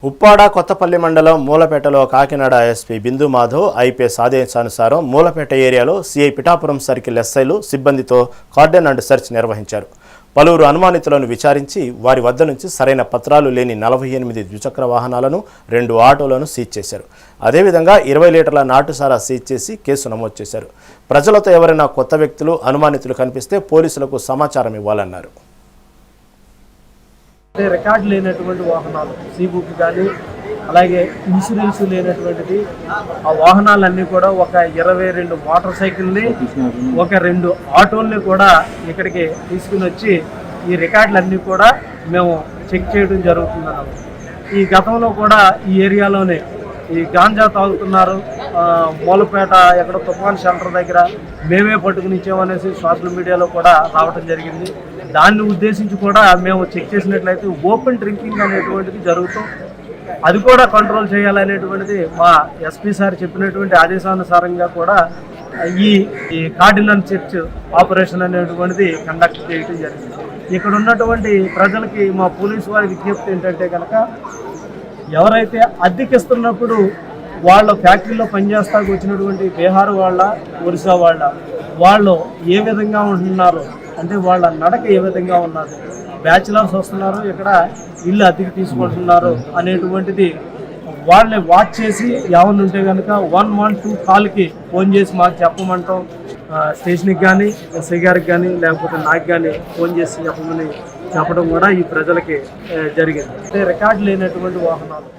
ఉప్పాడ కొత్తపల్లి మండలం మూలపేటలో కాకినాడ ఎస్పీ బిందు మాధవ్ ఐపీఎస్ ఆదేశానుసారం మూలపేట ఏరియాలో సిఐ పిఠాపురం సర్కిల్ ఎస్ఐలు సిబ్బందితో కార్డన్ అండ్ సెర్చ్ నిర్వహించారు. పలువురు అనుమానితులను విచారించి వారి వద్ద నుంచి సరైన పత్రాలు లేని 48 ద్విచక్ర వాహనాలను 2 ఆటోలను సీజ్ చేశారు. అదేవిధంగా 20 లీటర్ల నాటుసారా సీజ్ చేసి కేసు నమోదు చేశారు. ప్రజలతో ఎవరైనా కొత్త వ్యక్తులు అనుమానితులు కనిపిస్తే పోలీసులకు సమాచారం ఇవ్వాలన్నారు. రికార్డు లేనటువంటి వాహనాలు సీబుక్ కానీ అలాగే ఇన్సూరెన్స్ లేనటువంటిది ఆ వాహనాలన్నీ కూడా ఒక 22 మోటార్ సైకిల్ని ఒక 2 ఆటోల్ని కూడా ఇక్కడికి తీసుకుని వచ్చి ఈ రికార్డులన్నీ కూడా మేము చెక్ చేయడం జరుగుతుందన్నాం. ఈ గతంలో కూడా ఈ ఏరియాలోనే ఈ గాంజా తాగుతున్నారు, మూలపేట ఎక్కడ తుఫాన్ సెంటర్ దగ్గర మేమే పట్టుకుని ఇచ్చామనేసి సోషల్ మీడియాలో కూడా రావడం జరిగింది. దాన్ని ఉద్దేశించి కూడా మేము చెక్ చేసినట్లయితే ఓపెన్ డ్రింకింగ్ అనేటువంటిది జరుగుతూ అది కూడా కంట్రోల్ చేయాలనేటువంటిది మా ఎస్పీ సార్ చెప్పినటువంటి ఆదేశానుసారంగా కూడా ఈ కార్డినల్ సెర్చ్ ఆపరేషన్ అనేటువంటిది కండక్ట్ చేయడం జరిగింది. ఇక్కడ ఉన్నటువంటి ప్రజలకి మా పోలీసు వారి విజ్ఞప్తి ఏంటంటే కనుక ఎవరైతే అద్దెకిస్తున్నప్పుడు వాళ్ళ ఫ్యాక్టరీలో పనిచేస్తాకు వచ్చినటువంటి బీహార్ వాళ్ళ ఒరిస్సా వాళ్ళు ఏ విధంగా ఉంటున్నారు అంటే వాళ్ళ నడక ఏ విధంగా ఉన్నారు, బ్యాచిలర్స్ వస్తున్నారు ఇక్కడ ఇల్లు అద్దెకి తీసుకుంటున్నారు అనేటువంటిది వాళ్ళని వాచ్ చేసి ఎవరిని ఉంటే కనుక 112 కాల్కి ఫోన్ చేసి మాకు చెప్పమంటాం. స్టేషన్కి కానీ ఎస్ఐ గారికి కానీ లేకపోతే నాకు కానీ ఫోన్ చేసి చెప్పమని చెప్పడం కూడా ఈ ప్రజలకి జరిగింది. రికార్డు లేనటువంటి వాహనాలు